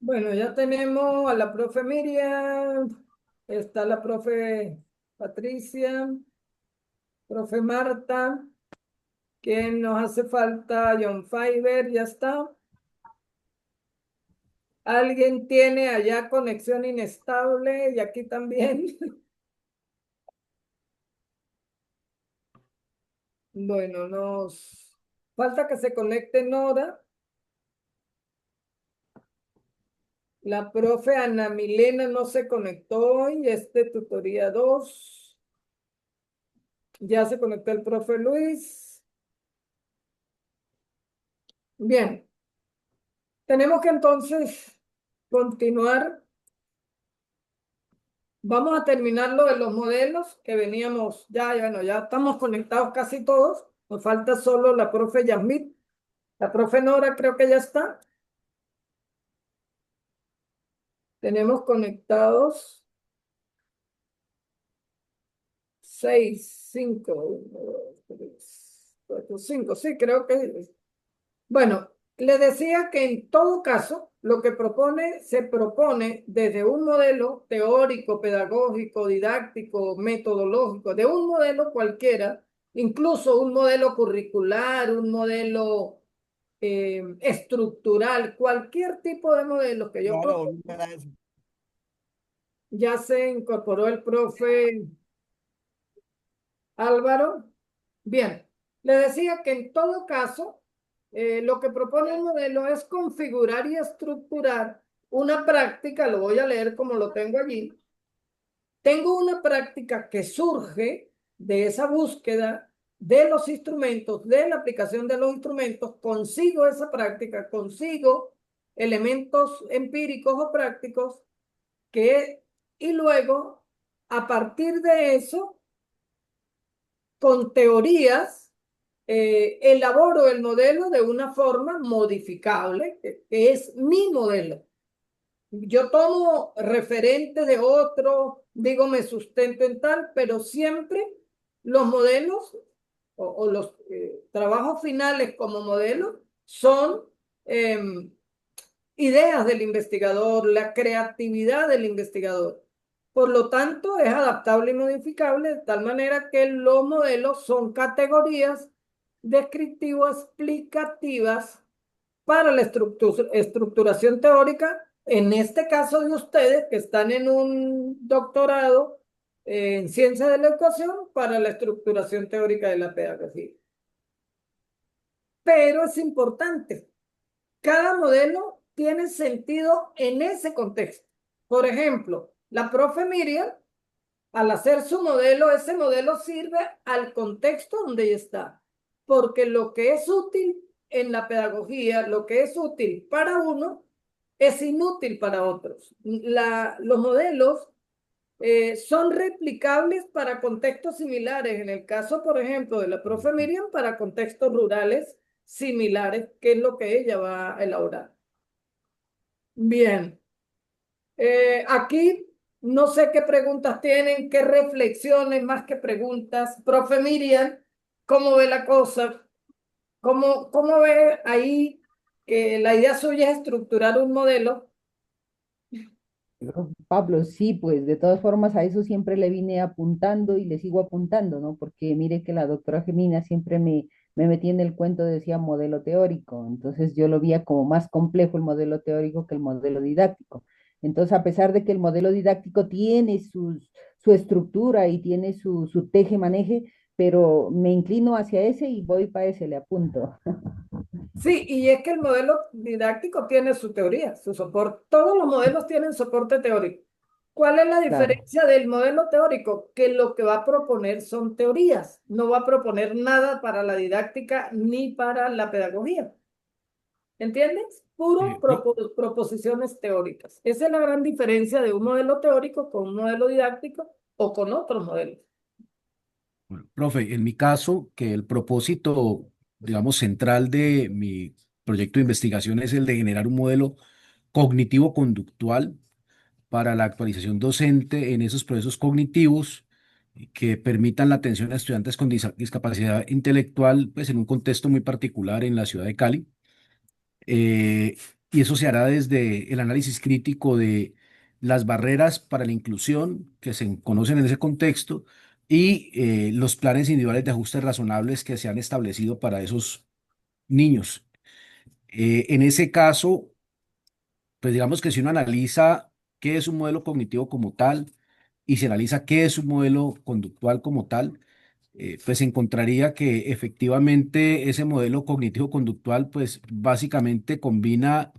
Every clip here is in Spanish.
Bueno, ya tenemos a la profe Miriam, está la profe Patricia, profe Marta, ¿quién nos hace falta? John Fiverr, ya está. ¿Alguien tiene allá conexión inestable? Y aquí también. Bueno, nos falta que se conecte Nora. La profe Ana Milena no se conectó hoy, tutoría 2. Ya se conectó el profe Luis. Bien, tenemos que entonces continuar. Vamos a terminar lo de los modelos que veníamos bueno, ya estamos conectados casi todos. Nos falta solo la profe Yasmit. La profe Nora creo que ya está. Tenemos conectados 6, 5, 1, 2, 3, 4, 5. Sí, creo que. Bueno, le decía que en todo caso, lo que se propone desde un modelo teórico, pedagógico, didáctico, metodológico, de un modelo cualquiera, incluso un modelo curricular, un modelo estructural, cualquier tipo de modelo que yo Claro, proponga, ya se incorporó el profe Álvaro. Bien, le decía que en todo caso, lo que propone el modelo es configurar y estructurar una práctica, lo voy a leer como lo tengo allí. Tengo una práctica que surge de esa búsqueda de los instrumentos, de la aplicación de los instrumentos, consigo esa práctica, consigo elementos empíricos o prácticos que, y luego, a partir de eso, con teorías, elaboro el modelo de una forma modificable, que es mi modelo. Yo tomo referente de otro, digo, me sustento en tal, pero siempre los modelos o los trabajos finales como modelo son eh, ideas del investigador, la creatividad del investigador. Por lo tanto, es adaptable y modificable de tal manera que los modelos son categorías descriptivo-explicativas para la estructuración teórica, en este caso de ustedes que están en un doctorado en ciencia de la educación para la estructuración teórica de la pedagogía. Pero es importante, cada modelo tiene sentido en ese contexto. Por ejemplo, la profe Miriam, al hacer su modelo, ese modelo sirve al contexto donde ella está, porque lo que es útil en la pedagogía, lo que es útil para uno, es inútil para otros. Los modelos son replicables para contextos similares. En el caso, por ejemplo, de la profe Miriam, para contextos rurales similares, que es lo que ella va a elaborar. Bien, aquí no sé qué preguntas tienen, qué reflexiones más que preguntas. Profe Miriam, ¿cómo ve la cosa? ¿Cómo ve ahí que la idea suya es estructurar un modelo? Pablo, sí, pues de todas formas a eso siempre le vine apuntando y le sigo apuntando, ¿no? Porque mire que la doctora Gemina siempre me metía en el cuento, decía modelo teórico, entonces yo lo veía como más complejo el modelo teórico que el modelo didáctico. Entonces, a pesar de que el modelo didáctico tiene su estructura y tiene su teje-maneje, pero me inclino hacia ese y voy para ese, le apunto. Sí, y es que el modelo didáctico tiene su teoría, su soporte. Todos los modelos tienen soporte teórico. ¿Cuál es la Claro. diferencia del modelo teórico? Que lo que va a proponer son teorías, no va a proponer nada para la didáctica ni para la pedagogía. ¿Entiendes? Puro proposiciones teóricas. Esa es la gran diferencia de un modelo teórico con un modelo didáctico o con otros modelos. Bueno, profe, en mi caso, que el propósito, digamos, central de mi proyecto de investigación es el de generar un modelo cognitivo-conductual para la actualización docente en esos procesos cognitivos que permitan la atención a estudiantes con discapacidad intelectual, pues en un contexto muy particular en la ciudad de Cali. y eso se hará desde el análisis crítico de las barreras para la inclusión que se conocen en ese contexto y los planes individuales de ajustes razonables que se han establecido para esos niños. En ese caso, pues digamos que si uno analiza qué es un modelo cognitivo como tal y se analiza qué es un modelo conductual como tal, pues encontraría que efectivamente ese modelo cognitivo-conductual, pues básicamente combina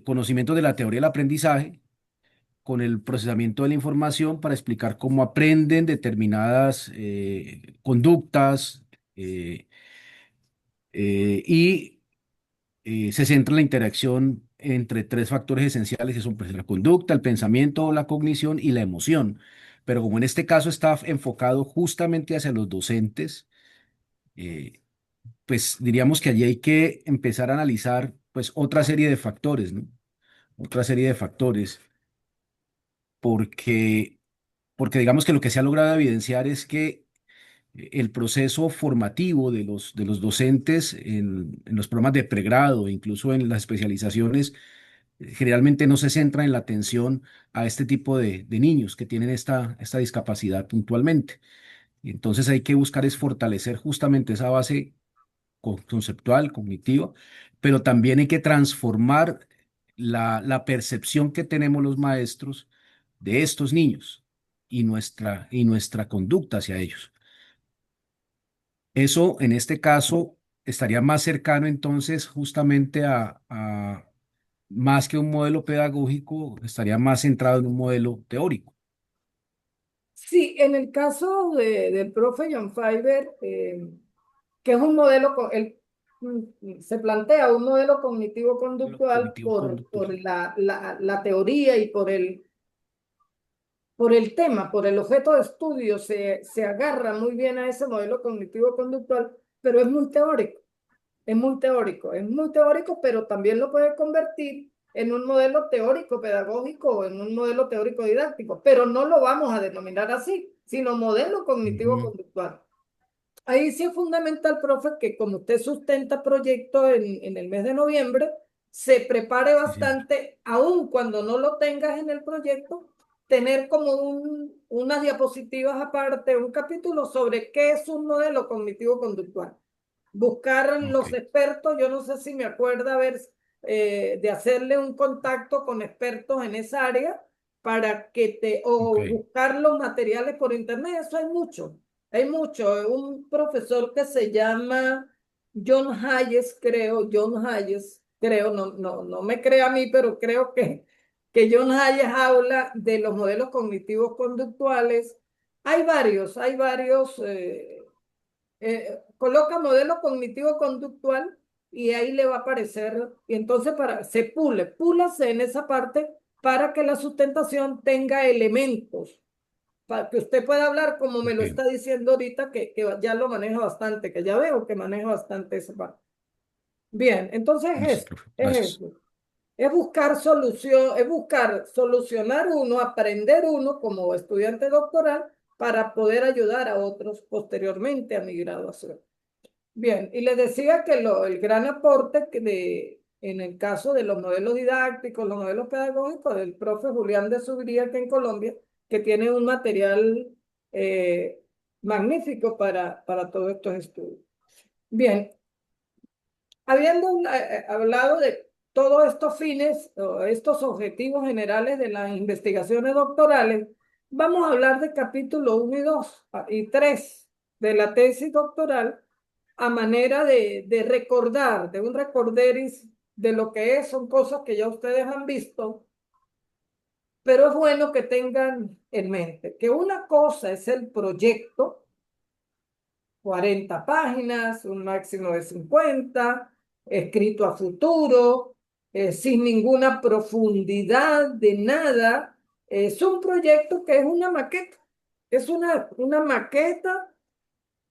conocimientos de la teoría del aprendizaje con el procesamiento de la información para explicar cómo aprenden determinadas conductas y se centra en la interacción entre tres factores esenciales que son pues, la conducta, el pensamiento, la cognición y la emoción. Pero como en este caso está enfocado justamente hacia los docentes, eh, pues diríamos que allí hay que empezar a analizar pues otra serie de factores, ¿no? Otra serie de factores, porque, porque digamos que lo que se ha logrado evidenciar es que el proceso formativo de los docentes en los programas de pregrado, e incluso en las especializaciones, generalmente no se centra en la atención a este tipo de niños que tienen esta discapacidad puntualmente. Entonces hay que buscar es fortalecer justamente esa base conceptual, cognitiva, pero también hay que transformar la percepción que tenemos los maestros de estos niños y nuestra conducta hacia ellos. Eso, en este caso, estaría más cercano entonces justamente más que un modelo pedagógico, estaría más centrado en un modelo teórico. Sí, en el caso del profe John Fiber, que es un modelo, se plantea un modelo Lo cognitivo-conductual por cognitivo-conductual. la teoría y por el tema, por el objeto de estudio, se agarra muy bien a ese modelo cognitivo-conductual, pero es muy teórico. Es muy teórico, pero también lo puede convertir en un modelo teórico pedagógico o en un modelo teórico didáctico, pero no lo vamos a denominar así, sino modelo Ujú. cognitivo-conductual. Ahí sí es fundamental, profe, que como usted sustenta proyecto en el mes de noviembre, se prepare Sí, señor. bastante, aun cuando no lo tengas en el proyecto, tener como unas diapositivas aparte, un capítulo sobre qué es un modelo cognitivo-conductual. Buscar Ok, los expertos, yo no sé si me acuerda ver, de hacerle un contacto con expertos en esa área para que ok, o buscar los materiales por internet, eso hay mucho. Hay mucho. Un profesor que se llama John Hayes, creo, no me crea a mí, pero creo que John Hayes habla de los modelos cognitivos conductuales. Hay varios, coloca modelo cognitivo conductual y ahí le va a aparecer, y entonces púlase en esa parte para que la sustentación tenga elementos para que usted pueda hablar como me lo ok. está diciendo ahorita, que ya lo maneja bastante, que ya veo que maneja bastante esa parte. Bien, entonces Listo, profe. es Gracias. eso. Es buscar solución, es buscar solucionar uno, aprender uno como estudiante doctoral para poder ayudar a otros posteriormente a mi graduación. Bien, y les decía que el gran aporte en el caso de los modelos didácticos, los modelos pedagógicos del profe Julián de Subiría aquí en Colombia, que tiene un material eh, magnífico para todos estos estudios. Bien, habiendo hablado de todos estos fines, o estos objetivos generales de las investigaciones doctorales, vamos a hablar de capítulo 1 y 2 y 3 de la tesis doctoral a manera de recordar, de un recorderis de lo que es, son cosas que ya ustedes han visto, pero es bueno que tengan en mente que una cosa es el proyecto, 40 páginas, un máximo de 50, escrito a futuro, sin ninguna profundidad de nada. Es un proyecto que es una maqueta, es una maqueta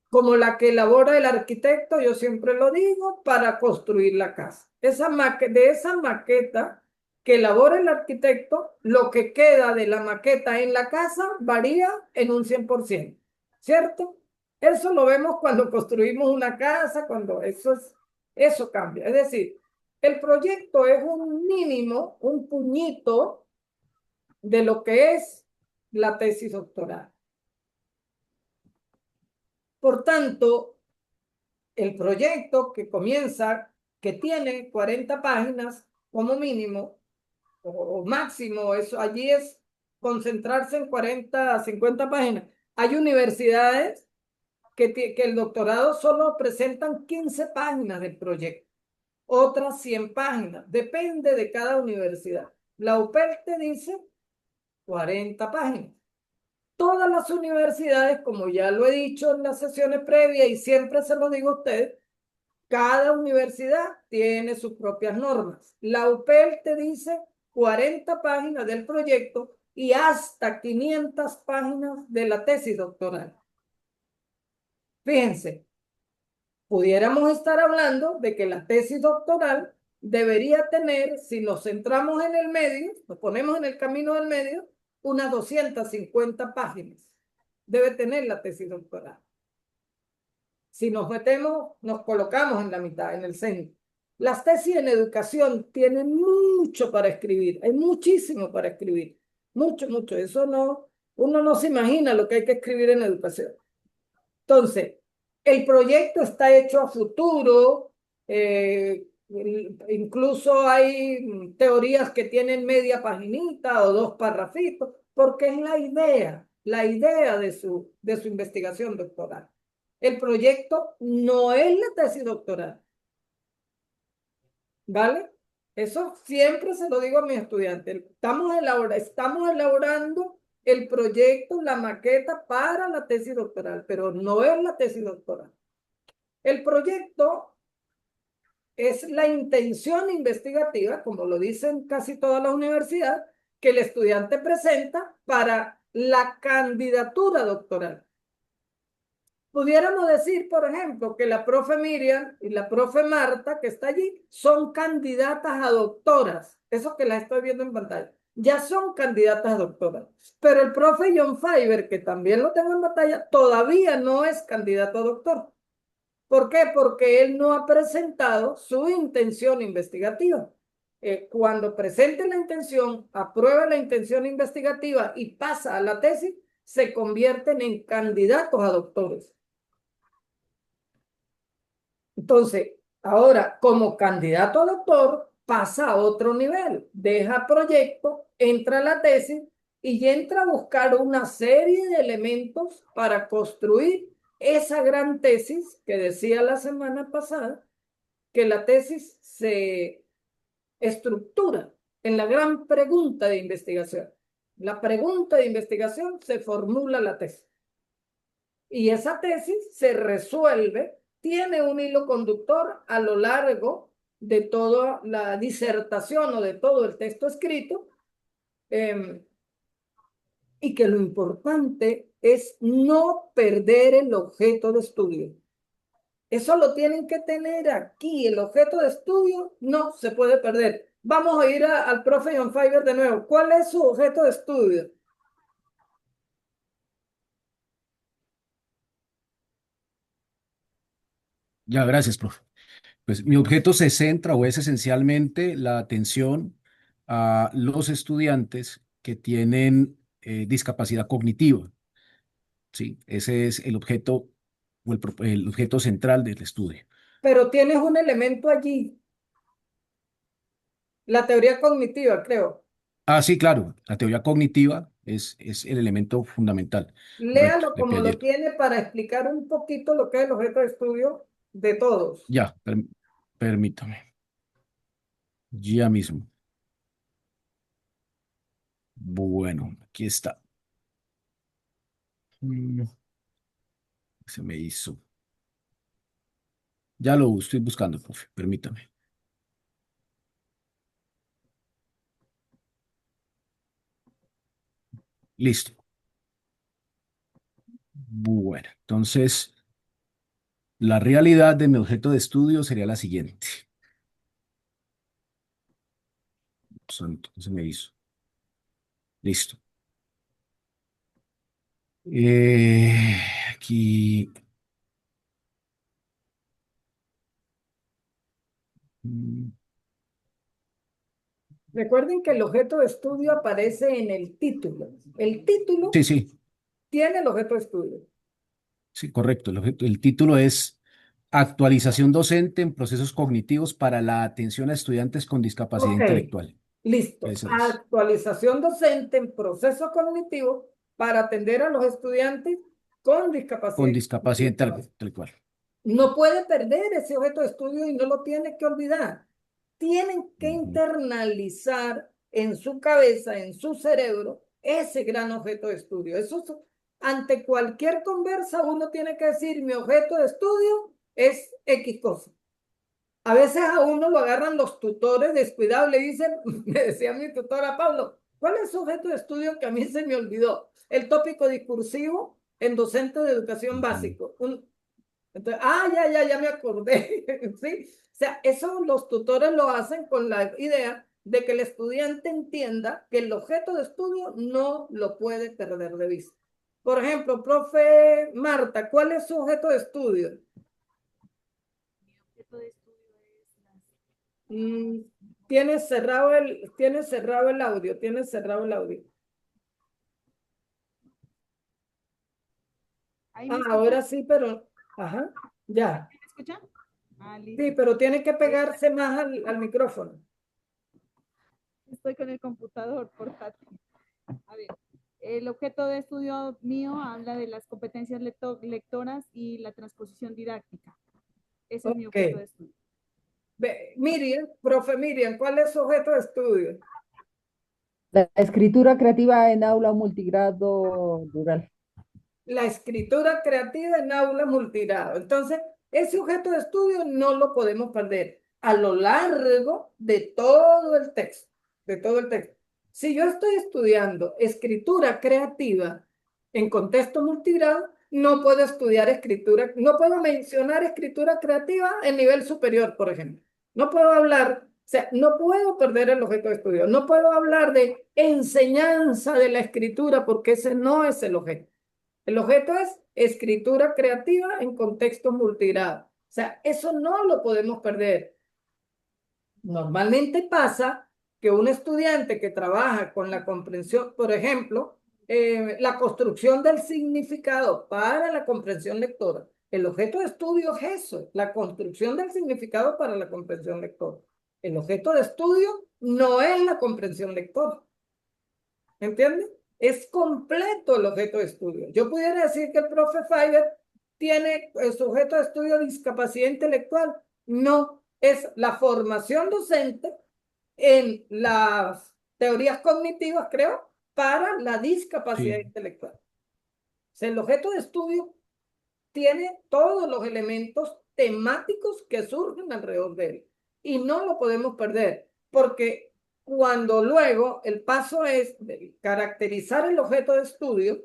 como la que elabora el arquitecto, yo siempre lo digo, para construir la casa. De esa maqueta que elabora el arquitecto, lo que queda de la maqueta en la casa varía en un 100%, ¿cierto? Eso lo vemos cuando construimos una casa, cuando eso cambia. Es decir, El proyecto es un mínimo, un puñito de lo que es la tesis doctoral. Por tanto, el proyecto que comienza, que tiene 40 páginas como mínimo, o máximo, eso allí es concentrarse en 40 a 50 páginas. Hay universidades que el doctorado solo presentan 15 páginas del proyecto, otras 100 páginas, depende de cada universidad. La UPEL te dice 40 páginas. Todas las universidades, como ya lo he dicho en las sesiones previas y siempre se lo digo a ustedes, cada universidad tiene sus propias normas. La UPEL te dice 40 páginas del proyecto y hasta 500 páginas de la tesis doctoral. Fíjense, pudiéramos estar hablando de que la tesis doctoral debería tener, si nos centramos en el medio, nos ponemos en el camino del medio, unas 250 páginas. Debe tener la tesis doctoral. Si nos metemos, nos colocamos en la mitad, en el centro. Las tesis en educación tienen mucho para escribir, hay muchísimo para escribir, mucho, mucho. Eso no, uno no se imagina lo que hay que escribir en educación. Entonces, el proyecto está hecho a futuro, incluso hay teorías que tienen media paginita o dos parrafitos, porque es la idea de su investigación doctoral. El proyecto no es la tesis doctoral, ¿vale? Eso siempre se lo digo a mis estudiantes. Estamos elaborando el proyecto, la maqueta para la tesis doctoral, pero no es la tesis doctoral. El proyecto es la intención investigativa, como lo dicen casi todas las universidades, que el estudiante presenta para la candidatura doctoral. Pudiéramos decir, por ejemplo, que la profe Miriam y la profe Marta, que está allí, son candidatas a doctoras. Eso que las estoy viendo en pantalla. Ya son candidatas a doctoras. Pero el profe John Fiber, que también lo tengo en pantalla, todavía no es candidato a doctor. ¿Por qué? Porque él no ha presentado su intención investigativa. Cuando presente la intención, aprueba la intención investigativa y pasa a la tesis, se convierten en candidatos a doctores. Entonces, ahora, como candidato a doctor, pasa a otro nivel, deja proyecto, entra a la tesis y entra a buscar una serie de elementos para construir esa gran tesis que decía la semana pasada, que la tesis se estructura en la gran pregunta de investigación. La pregunta de investigación se formula la tesis. Y esa tesis se resuelve, tiene un hilo conductor a lo largo de toda la disertación o de todo el texto escrito, y que lo importante es no perder el objeto de estudio. Eso lo tienen que tener aquí, el objeto de estudio no se puede perder. Vamos a ir al profe John Fiber de nuevo. ¿Cuál es su objeto de estudio? Ya, gracias, profe. Pues mi objeto se centra o es esencialmente la atención a los estudiantes que tienen discapacidad cognitiva. Sí, ese es el objeto o el objeto central del estudio. Pero tienes un elemento allí, la teoría cognitiva, creo. Ah, sí, claro, la teoría cognitiva es el elemento fundamental. Correcto, Léalo de como lo Piaget. tiene para explicar un poquito lo que es el objeto de estudio de todos. Ya, permítame. Ya mismo. Bueno, aquí está. Mm, Se me hizo. Ya lo estoy buscando, profe. Permítame. Listo. Bueno, entonces la realidad de mi objeto de estudio sería la siguiente. Santo, ¿qué se me hizo? Listo. Aquí. mm, Recuerden que el objeto de estudio aparece en el título. El título Sí, sí, tiene el objeto de estudio. sí, correcto. El título es Actualización docente en procesos cognitivos para la atención a estudiantes con discapacidad Ok, intelectual. listo. Eso es. Actualización docente en proceso cognitivo para atender a los estudiantes con discapacidad Con discapacidad intelectual. intelectual. No puede perder ese objeto de estudio y no lo tiene que olvidar. Tienen que Ujú. internalizar en su cabeza, en su cerebro, ese gran objeto de estudio. Ante cualquier conversa uno tiene que decir, mi objeto de estudio es X cosa. A veces a uno lo agarran los tutores descuidados, le dicen, me decía mi tutora Pablo, ¿cuál es su objeto de estudio que a mí se me olvidó? El tópico discursivo en docente de educación Ujú. básico. Entonces, ya me acordé, ¿sí? O sea, eso los tutores lo hacen con la idea de que el estudiante entienda que el objeto de estudio no lo puede perder de vista. Por ejemplo, profe Marta, ¿cuál es su objeto de estudio? Mm, tienes cerrado el audio, tienes cerrado el audio. ¿Ahí Ah, me escuchan? ahora sí, pero, ajá, ya. ¿Me escuchan? Ah, Sí, listo. pero tiene que pegarse más al micrófono. Estoy con el computador portátil. A ver, el objeto de estudio mío habla de las competencias lectoras y la transposición didáctica. Ese es mi Ok. objeto de estudio. Miriam, profe Miriam, ¿cuál es su objeto de estudio? La escritura creativa en aula multigrado rural. La escritura creativa en aula multigrado. Entonces, ese objeto de estudio no lo podemos perder a lo largo de todo el texto, de todo el texto. Si yo estoy estudiando escritura creativa en contexto multigrado, no puedo estudiar escritura, no puedo mencionar escritura creativa en nivel superior, por ejemplo. No puedo hablar, o sea, no puedo perder el objeto de estudio, no puedo hablar de enseñanza de la escritura porque ese no es el objeto. El objeto es escritura creativa en contexto multigrado. O sea, eso no lo podemos perder. Normalmente pasa que un estudiante que trabaja con la comprensión, por ejemplo, la construcción del significado para la comprensión lectora. El objeto de estudio es eso, la construcción del significado para la comprensión lectora. El objeto de estudio no es la comprensión lectora. ¿Entiendes? Es completo el objeto de estudio. Yo pudiera decir que el profe Fiverr tiene el sujeto de estudio discapacidad intelectual. No, es la formación docente en las teorías cognitivas, creo, para la discapacidad Sí. intelectual. O sea, el objeto de estudio tiene todos los elementos temáticos que surgen alrededor de él. Y no lo podemos perder, porque cuando luego el paso es de caracterizar el objeto de estudio,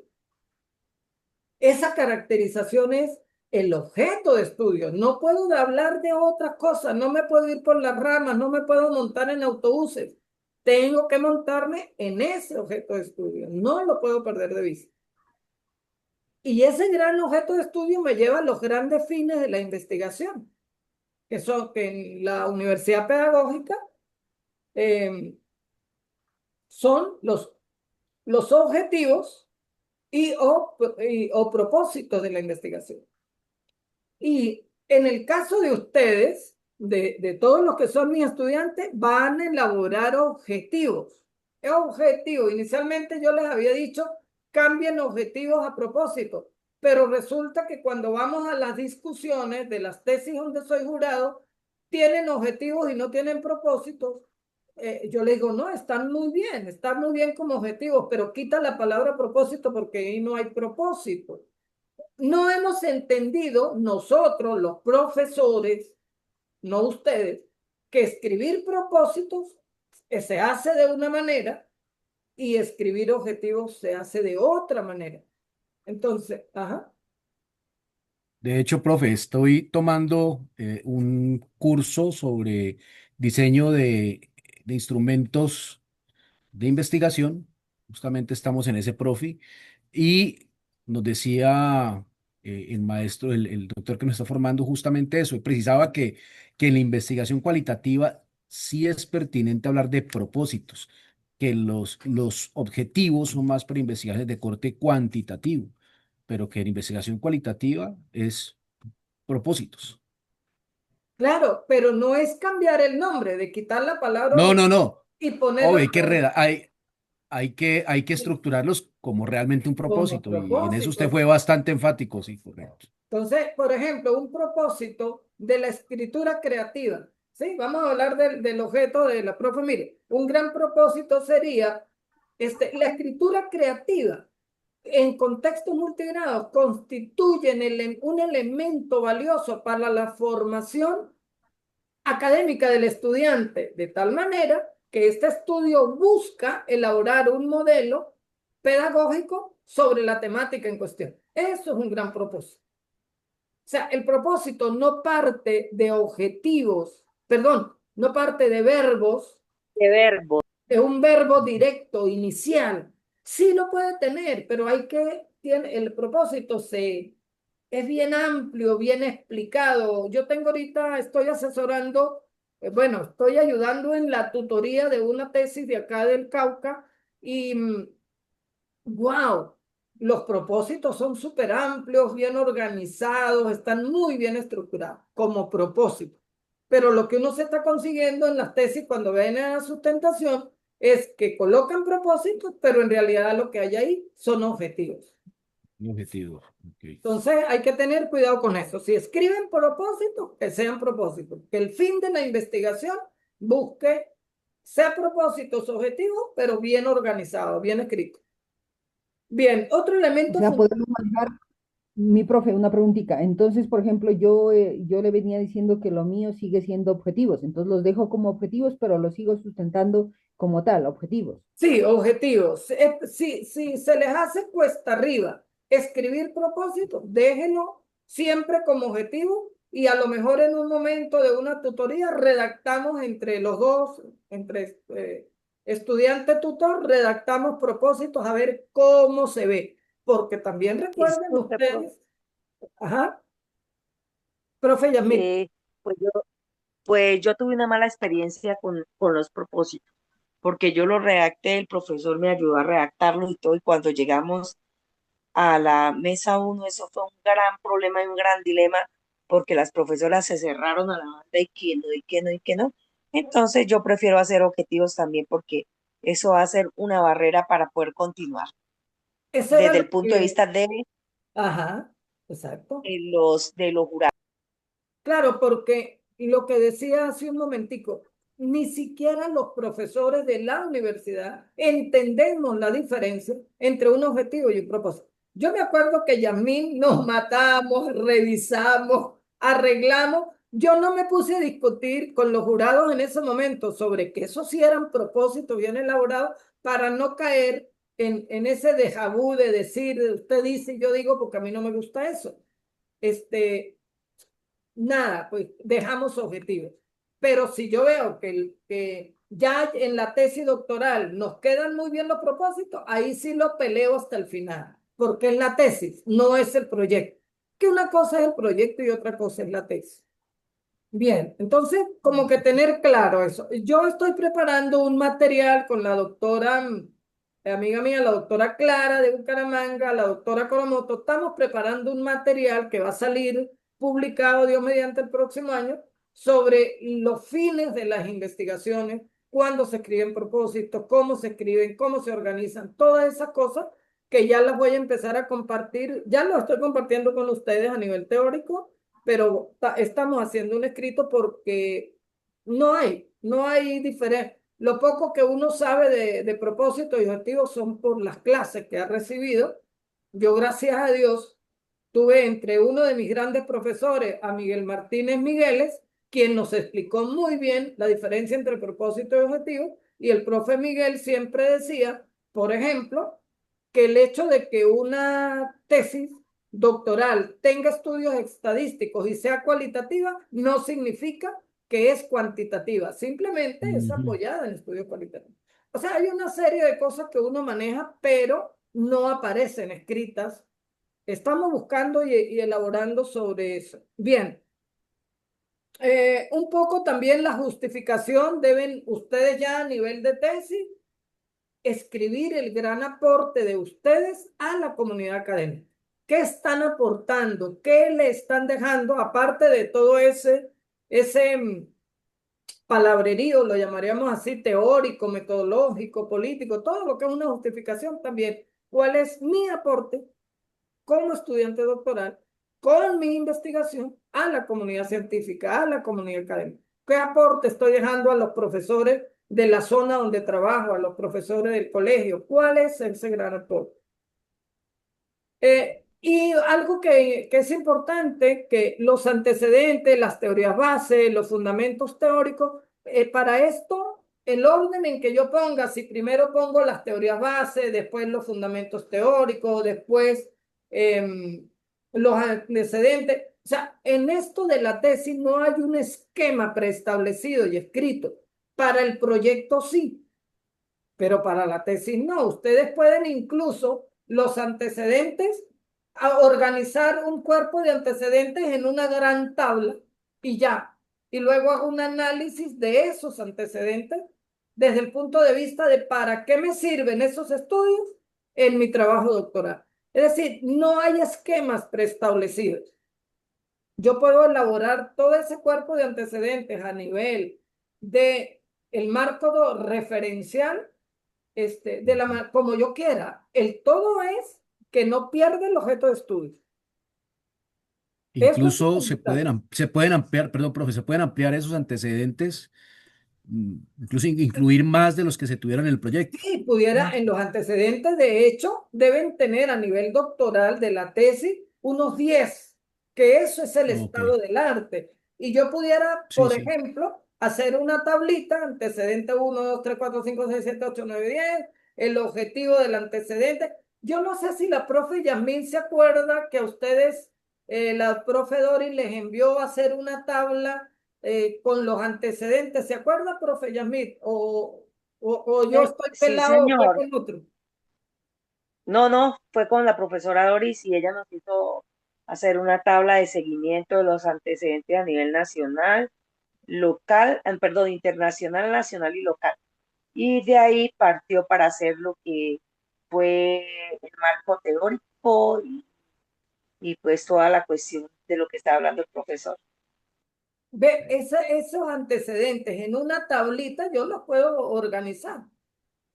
esa caracterización es el objeto de estudio. No puedo hablar de otra cosa, no me puedo ir por las ramas, no me puedo montar en autobuses. Tengo que montarme en ese objeto de estudio. No lo puedo perder de vista. Y ese gran objeto de estudio me lleva a los grandes fines de la investigación, que son que en la universidad pedagógica eh, son los objetivos o propósitos de la investigación. Y en el caso de ustedes, de todos los que son mis estudiantes, van a elaborar objetivos. Objetivo, inicialmente yo les había dicho, cambien objetivos a propósito, pero resulta que cuando vamos a las discusiones de las tesis donde soy jurado, tienen objetivos y no tienen propósitos. Yo les digo, no, están muy bien como objetivos, pero quita la palabra propósito porque ahí no hay propósito. No hemos entendido nosotros, los profesores, no ustedes, que escribir propósitos se hace de una manera y escribir objetivos se hace de otra manera. Entonces, ajá. De hecho, profe, estoy tomando un curso sobre diseño de instrumentos de investigación. Justamente estamos en ese profi y nos decía el maestro, el doctor que nos está formando justamente eso. Y precisaba que en la investigación cualitativa sí es pertinente hablar de propósitos, que los objetivos son más para investigaciones de corte cuantitativo, pero que en investigación cualitativa es propósitos. Claro, pero no es cambiar el nombre, de quitar la palabra No, no, no. y poner Obvio, la palabra hay que estructurarlos como realmente un como propósito, y en eso usted propósito. fue bastante enfático, sí, correcto. Entonces, por ejemplo, un propósito de la escritura creativa. Sí, vamos a hablar del objeto de la profe. Mire, un gran propósito sería la escritura creativa en contextos multigrados constituyen un elemento valioso para la formación académica del estudiante, de tal manera que este estudio busca elaborar un modelo pedagógico sobre la temática en cuestión. Eso es un gran propósito. O sea, el propósito no parte de objetivos, perdón, no parte de verbos, De verbo. de un verbo directo, inicial. Sí lo puede tener, pero el propósito es bien amplio, bien explicado. Yo tengo ahorita, estoy asesorando, bueno, estoy ayudando en la tutoría de una tesis de acá del Cauca y wow, los propósitos son súper amplios, bien organizados, están muy bien estructurados como propósito. Pero lo que uno se está consiguiendo en las tesis cuando viene a sustentación es que colocan propósitos, pero en realidad lo que hay ahí son objetivos. Un objetivo. Ok. Entonces hay que tener cuidado con eso. Si escriben propósitos, que sean propósitos. Que el fin de la investigación busque, sea propósitos objetivos, pero bien organizado, bien escrito. Bien, otro O elemento sea, podemos manejar, mi profe, una preguntita. Entonces, por ejemplo, yo le venía diciendo que lo mío sigue siendo objetivos, entonces los dejo como objetivos, pero los sigo sustentando como tal, objetivos. sí, objetivos. Si se les hace cuesta arriba escribir propósitos, déjenlo siempre como objetivo y a lo mejor en un momento de una tutoría redactamos entre los dos, entre estudiante-tutor, redactamos propósitos a ver cómo se ve. Porque también recuerden Disculpe, profe. ustedes, ajá, profe Yasmín, Eh, pues yo, pues yo tuve una mala experiencia con los propósitos, porque yo lo redacté, el profesor me ayudó a redactarlo y todo, y cuando llegamos a la mesa uno, eso fue un gran problema y un gran dilema, porque las profesoras se cerraron a la banda y que no, y que no, y que no. Entonces yo prefiero hacer objetivos también, porque eso va a ser una barrera para poder continuar eso era desde lo el punto de que, vista de ajá, exacto. los jurados. Claro, porque lo que decía hace un momentico, ni siquiera los profesores de la universidad entendemos la diferencia entre un objetivo y un propósito. Yo me acuerdo que Yasmín nos matamos, revisamos, arreglamos. Yo no me puse a discutir con los jurados en ese momento sobre que esos sí eran propósitos bien elaborados para no caer en ese déjà vu de decir, usted dice y yo digo, porque a mí no me gusta eso. Este, nada, pues dejamos objetivos. Pero si yo veo que ya en la tesis doctoral nos quedan muy bien los propósitos, ahí sí lo peleo hasta el final, porque es la tesis, no es el proyecto. Que una cosa es el proyecto y otra cosa es la tesis. Bien, entonces como que tener claro eso. Yo estoy preparando un material con la doctora, amiga mía, la doctora Clara de Bucaramanga, la doctora Coromoto. Estamos preparando un material que va a salir publicado, Dios mediante, el próximo año, sobre los fines de las investigaciones, cuándo se escriben propósitos, cómo se escriben, cómo se organizan, todas esas cosas que ya las voy a empezar a compartir. Ya lo estoy compartiendo con ustedes a nivel teórico, pero estamos haciendo un escrito porque no hay diferencia. Lo poco que uno sabe de propósito y objetivos son por las clases que ha recibido. Yo, gracias a Dios, tuve entre uno de mis grandes profesores, a Miguel Martínez Migueles, quien nos explicó muy bien la diferencia entre propósito y objetivo, y el profe Miguel siempre decía, por ejemplo, que el hecho de que una tesis doctoral tenga estudios estadísticos y sea cualitativa no significa que es cuantitativa, simplemente es Ujú. apoyada en estudios cualitativos. O sea, hay una serie de cosas que uno maneja, pero no aparecen escritas. Estamos buscando y elaborando sobre eso. Bien, Un poco también la justificación, deben ustedes ya a nivel de tesis escribir el gran aporte de ustedes a la comunidad académica. ¿Qué están aportando? ¿Qué le están dejando? Aparte de todo ese palabrerío, lo llamaríamos así, teórico, metodológico, político, todo lo que es una justificación también. ¿Cuál es mi aporte como estudiante doctoral con mi investigación a la comunidad científica, a la comunidad académica? ¿Qué aporte estoy dejando a los profesores de la zona donde trabajo, a los profesores del colegio? ¿Cuál es ese gran aporte? Y algo que es importante, que los antecedentes, las teorías base, los fundamentos teóricos, para esto, el orden en que yo ponga, si primero pongo las teorías base, después los fundamentos teóricos, después los antecedentes, o sea, en esto de la tesis no hay un esquema preestablecido y escrito. Para el proyecto sí, pero para la tesis no. Ustedes pueden incluso los antecedentes a organizar un cuerpo de antecedentes en una gran tabla y ya. Y luego hago un análisis de esos antecedentes desde el punto de vista de para qué me sirven esos estudios en mi trabajo doctoral. Es decir, no hay esquemas preestablecidos. Yo puedo elaborar todo ese cuerpo de antecedentes a nivel de el marco referencial como yo quiera. El todo es que no pierde el objeto de estudio. Eso es Incluso fundamental. se pueden ampliar, perdón, profe, se pueden ampliar esos antecedentes, incluso incluir más de los que se tuvieron en el proyecto. Sí, pudiera, en los antecedentes, de hecho, deben tener a nivel doctoral de la tesis unos 10, que eso es el Ok, estado del arte. Y yo pudiera, sí, por sí. ejemplo, hacer una tablita, antecedente 1, 2, 3, 4, 5, 6, 7, 8, 9, 10, el objetivo del antecedente. Yo no sé si la profe Yasmín se acuerda que a ustedes, la profe Dori les envió a hacer una tabla con los antecedentes. ¿Se acuerda, profe Yasmín? O yo estoy Sí, pelado o fue señor. con otro. No, no, fue con la profesora Doris y ella nos hizo hacer una tabla de seguimiento de los antecedentes a nivel nacional, local, perdón, internacional, nacional y local. Y de ahí partió para hacer lo que fue el marco teórico y pues toda la cuestión de lo que está hablando el profesor. Ve, esos antecedentes en una tablita yo los puedo organizar.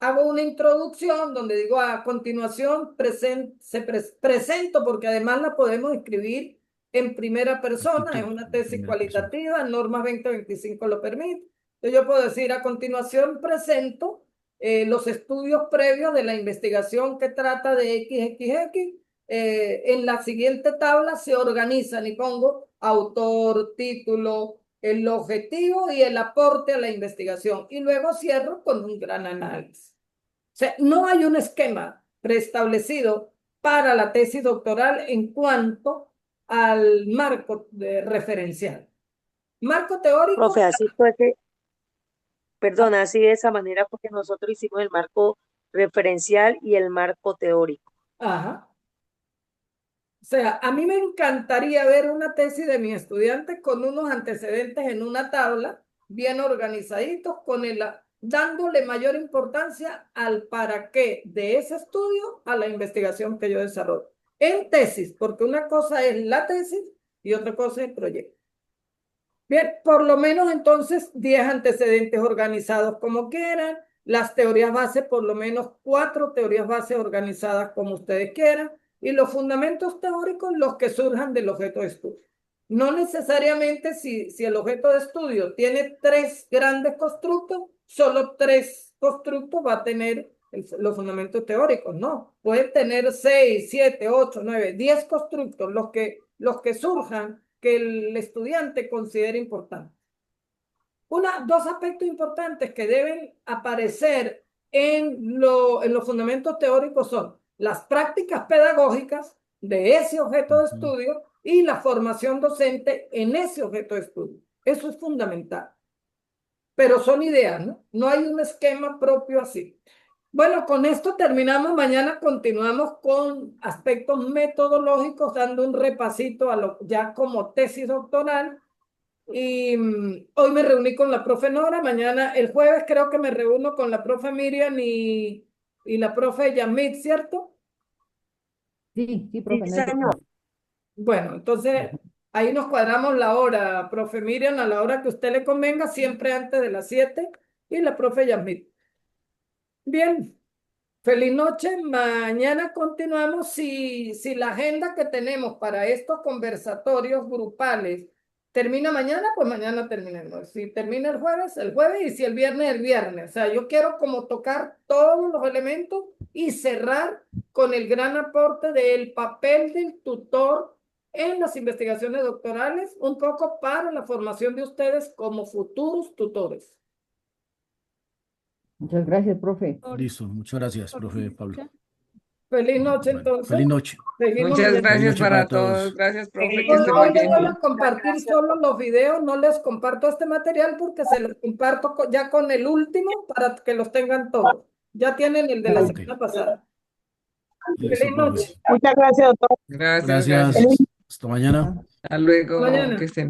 Hago una introducción donde digo a continuación presento, porque además la podemos escribir en primera El persona, es título, una en tesis primera persona. cualitativa, normas 2025 lo permite. Entonces yo puedo decir a continuación presento los estudios previos de la investigación que trata de XXX. En la siguiente tabla se organizan y pongo autor, título, el objetivo y el aporte a la investigación. Y luego cierro con un gran análisis. O sea, no hay un esquema preestablecido para la tesis doctoral en cuanto al marco referencial. Marco Profe, teórico, así fue que, perdona, así de esa manera porque nosotros hicimos el marco referencial y el marco teórico. ajá. O sea, a mí me encantaría ver una tesis de mis estudiantes con unos antecedentes en una tabla, bien organizaditos, dándole mayor importancia al para qué de ese estudio a la investigación que yo desarrollo. En tesis, porque una cosa es la tesis y otra cosa es el proyecto. Bien, por lo menos entonces 10 antecedentes organizados como quieran, las teorías base, por lo menos 4 teorías base organizadas como ustedes quieran, y los fundamentos teóricos, los que surjan del objeto de estudio. No necesariamente si el objeto de estudio tiene 3 grandes constructos, solo 3 constructos va a tener los fundamentos teóricos, no. Puede tener 6, 7, 8, 9, 10 constructos, los que surjan que el estudiante considere importantes. Dos aspectos importantes que deben aparecer en los fundamentos teóricos son las prácticas pedagógicas de ese objeto de Ujú. estudio y la formación docente en ese objeto de estudio. Eso es fundamental. Pero son ideas, ¿no? No hay un esquema propio así. Bueno, con esto terminamos. Mañana continuamos con aspectos metodológicos, dando un repasito a lo ya como tesis doctoral. Y hoy me reuní con la profe Nora, mañana, el jueves creo que me reúno con la profe Miriam y la profe Yamit, ¿cierto? Sí, Sí, profe, no hay señor. problema. Bueno, entonces ahí nos cuadramos la hora, profe Miriam, a la hora que usted le convenga, siempre antes de las 7, y la profe Yamit. Bien, feliz noche. Mañana continuamos. Si la agenda que tenemos para estos conversatorios grupales termina mañana, pues mañana terminemos. Si termina el jueves, y si el viernes. O sea, yo quiero como tocar todos los elementos y cerrar con el gran aporte del papel del tutor en las investigaciones doctorales, un poco para la formación de ustedes como futuros tutores. Muchas gracias, profe. Listo, muchas gracias, Por profe mi Pablo. escucha. Feliz noche, Bueno, entonces. feliz noche. Seguimos Muchas mañana. Feliz gracias noche para para todos. todos. Gracias, profe, que Hoy esté muy les bien. voy a compartir solo los videos, no les comparto este material porque se los comparto ya con el último para que los tengan todos. Ya tienen el de la Ok, semana pasada. listo, Feliz profe. noche. Muchas gracias, doctor. Gracias, Gracias. gracias. Hasta mañana. Hasta luego, Mañana. que estén